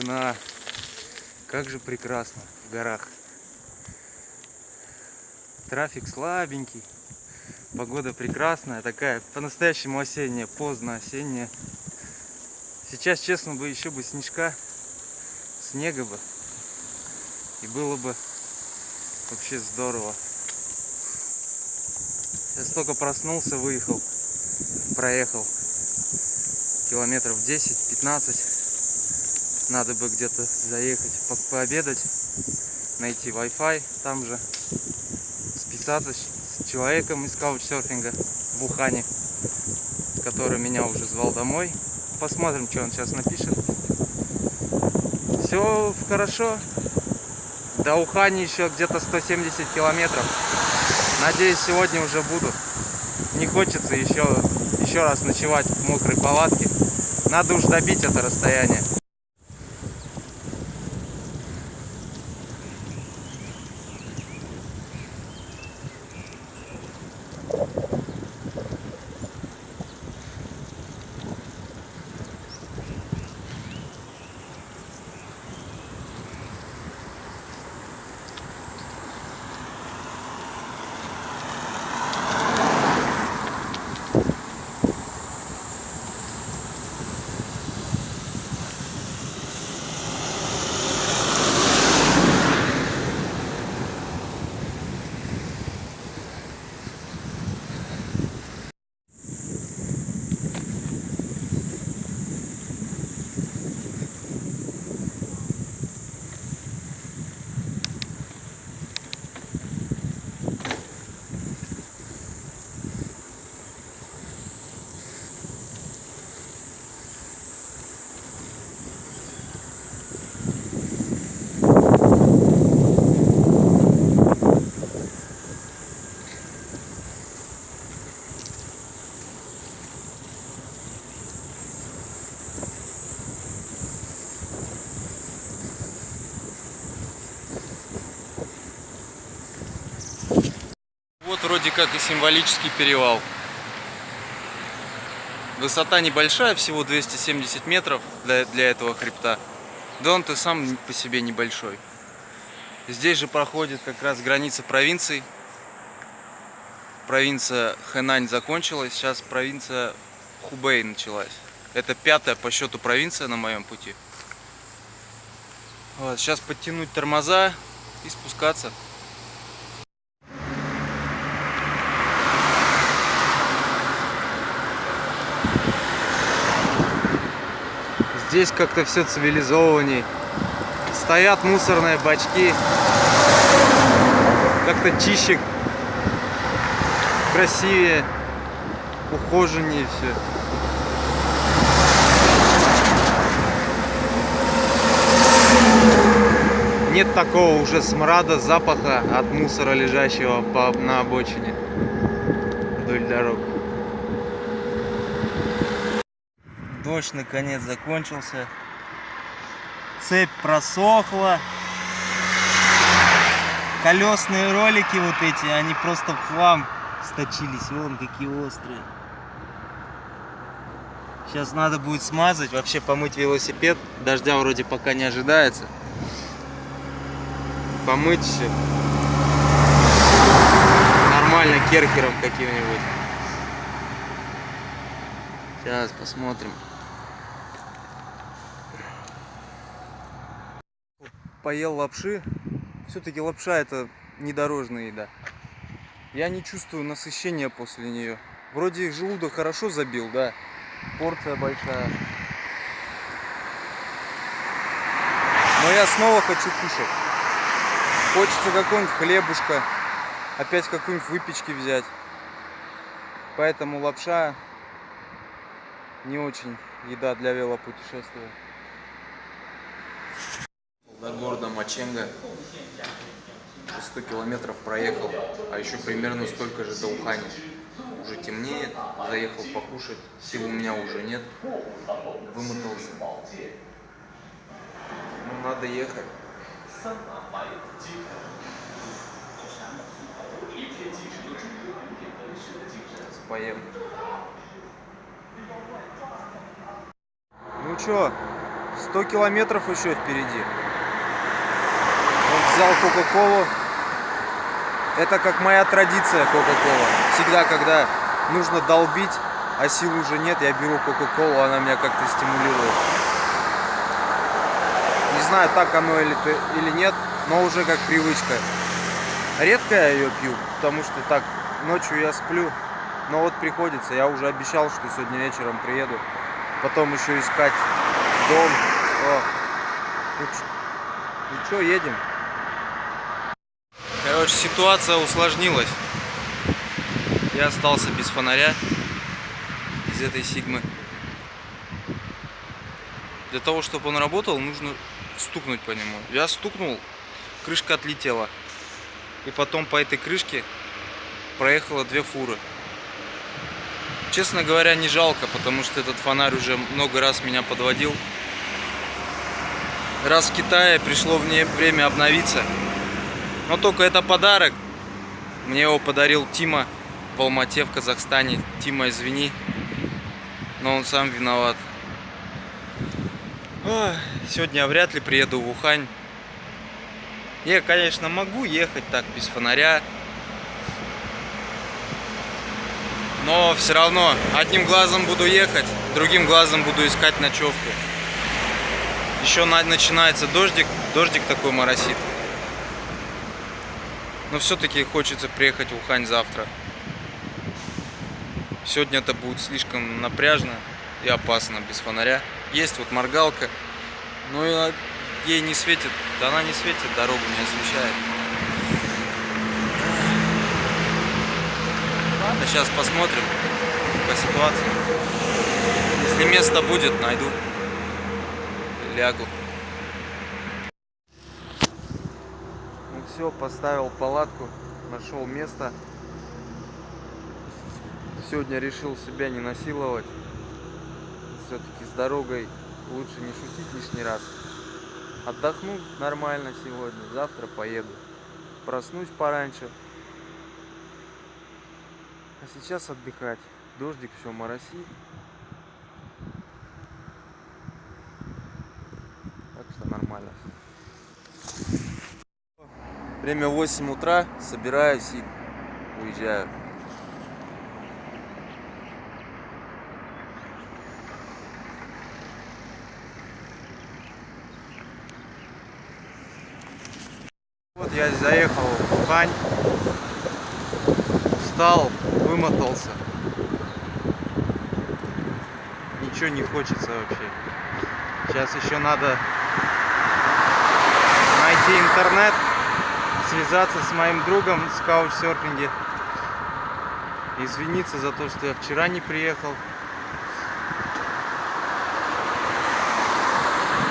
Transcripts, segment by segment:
тишина. Как же прекрасно в горах. Трафик слабенький. Погода прекрасная, такая по-настоящему осенняя, поздно осенняя. Сейчас, честно, бы еще бы снежка, снега бы. И было бы вообще здорово. Сейчас только проснулся, выехал, проехал километров 10-15. Надо бы где-то заехать, пообедать, найти Wi-Fi там же, списаться с человеком из каучсерфинга в Ухане, который меня уже звал домой. Посмотрим, что он сейчас напишет. Все хорошо. До Ухани еще где-то 170 километров. Надеюсь, сегодня уже буду. Не хочется еще раз ночевать в мокрой палатке. Надо уж добить это расстояние. Вот вроде как и символический перевал. Высота небольшая, всего 270 метров для этого хребта. Да он-то сам по себе небольшой. Здесь же проходит как раз граница провинций. Провинция Хэнань закончилась, сейчас провинция Хубэй началась. Это 5-я по счету провинция на моем пути. Вот, сейчас подтянуть тормоза и спускаться. Здесь как-то все цивилизованней. Стоят мусорные бачки. Как-то чище, красивее, ухоженнее все. Нет такого уже смрада, запаха от мусора, лежащего на обочине вдоль дорог. Дождь наконец закончился. Цепь просохла. Колесные ролики вот эти, они просто в хлам сточились. Вон какие острые. Сейчас надо будет смазать, вообще помыть велосипед. Дождя вроде пока не ожидается. Помыть все. Нормально керхером каким-нибудь. Сейчас посмотрим. Поел лапши. Все-таки лапша — это недорожная еда. Я не чувствую насыщения после нее. Вроде желудок хорошо забил, да. Порция большая. Но я снова хочу кушать. Хочется какого-нибудь хлебушка. Опять какую-нибудь выпечки взять. Поэтому лапша не очень еда для велопутешествия. До города Маченга 100 километров проехал, а еще примерно столько же до Ухани. Уже темнеет, заехал покушать, сил у меня уже нет, вымотался. Ну, надо ехать. Сейчас поем. Ну чё, 100 километров еще впереди. Вот взял Кока-Колу. Это как моя традиция, Кока-Кола. Всегда, когда нужно долбить, а сил уже нет, я беру Кока-Колу, она меня как-то стимулирует. Не знаю, так оно или нет, но уже как привычка. Редко я ее пью, потому что так, ночью я сплю. Но вот приходится, я уже обещал, что сегодня вечером приеду. Потом еще искать дом. Ну что, едем? Короче, ситуация усложнилась. Я остался без фонаря из этой Сигмы. Для того, чтобы он работал, нужно стукнуть по нему. Я стукнул, крышка отлетела. И потом по этой крышке проехало 2 фуры. Честно говоря, не жалко, потому что этот фонарь уже много раз меня подводил. Раз в Китае пришло время обновиться. Но только это подарок. Мне его подарил Тима в Алмате, в Казахстане. Тима, извини, но он сам виноват. Сегодня я вряд ли приеду в Ухань. Я, конечно, могу ехать так без фонаря, но все равно одним глазом буду ехать, другим глазом буду искать ночевку. Еще начинается дождик такой моросит. Но все-таки хочется приехать в Ухань завтра. Сегодня это будет слишком напряжно и опасно без фонаря. Есть вот моргалка, но ей не светит, да она не светит, дорогу не освещает. Ладно, сейчас посмотрим по ситуации. Если место будет, найду, лягу. Ну все, поставил палатку, нашел место. Сегодня решил себя не насиловать. Все-таки с дорогой лучше не шутить лишний раз. Отдохну нормально сегодня, завтра поеду. Проснусь пораньше. А сейчас отдыхать. Дождик все моросит. Так что нормально. Время 8 утра. Собираюсь и уезжаю. Вот я заехал в Ухань, устал, вымотался, ничего не хочется вообще. Сейчас еще надо найти интернет, связаться с моим другом в каучсерфинге, извиниться за то, что я вчера не приехал.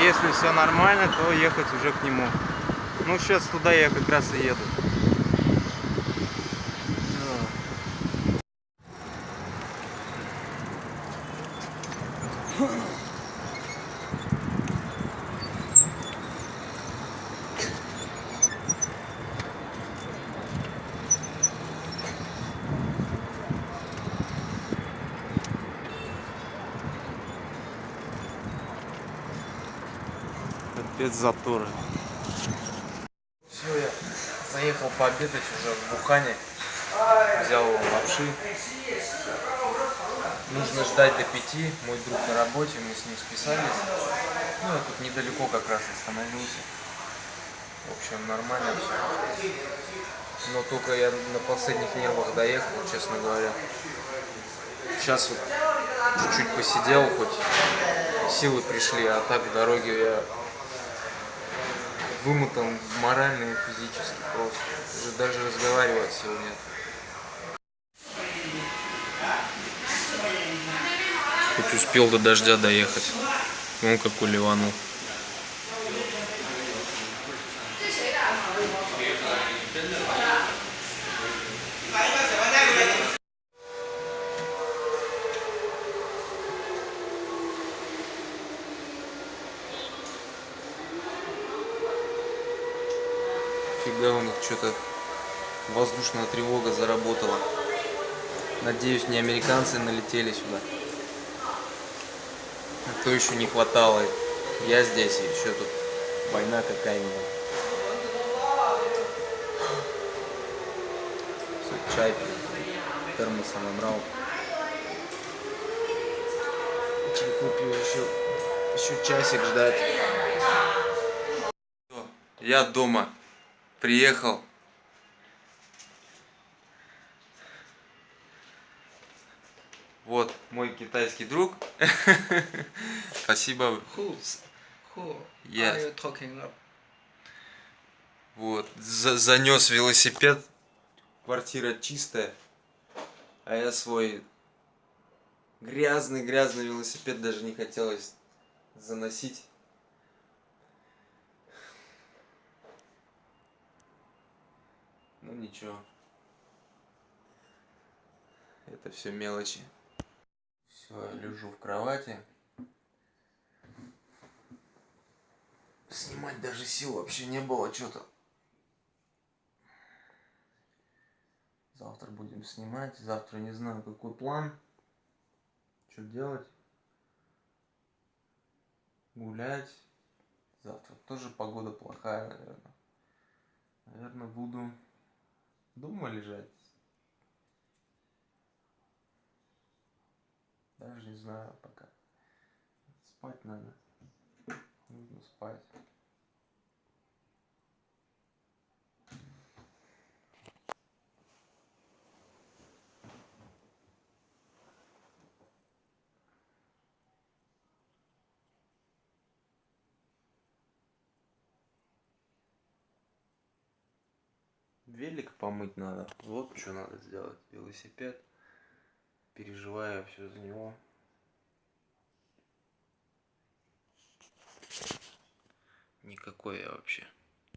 Если все нормально, то ехать уже к нему. Ну, сейчас туда я как раз и еду. Опять заторы. Все, я заехал пообедать уже в Ухане. Взял лапши. Нужно ждать до 5. Мой друг на работе, мы с ним списались. Ну, я тут недалеко как раз остановился. В общем, нормально все. Но только я на последних нервах доехал, честно говоря. Сейчас вот чуть-чуть посидел, хоть силы пришли, а так в дороге я вымотан морально и физически просто. Уже даже разговаривать сил нет. Хоть успел до дождя доехать. Он как уливанул. Фига, у них что-то воздушная тревога заработала. Надеюсь, не американцы налетели сюда. А то еще не хватало Я здесь, и еще тут война какая-нибудь. Все, чай пью. Термоса набрал. Чайку пью, еще часик ждать. Я дома. Приехал. Вот мой китайский друг. Спасибо. Who Yes. are you talking about? Вот. Занес велосипед. Квартира чистая. А я свой грязный велосипед даже не хотелось заносить. Ну ничего. Это все мелочи. Все, я лежу в кровати. Снимать даже сил вообще не было что-то. Завтра будем снимать. Завтра не знаю, какой план. Что делать. Гулять. Завтра тоже погода плохая, наверное. Наверное, буду дома лежать. Даже не знаю пока. Спать надо. Нужно спать. Велик помыть надо. Вот что надо сделать. Велосипед. Переживаю все за него. Никакой я вообще.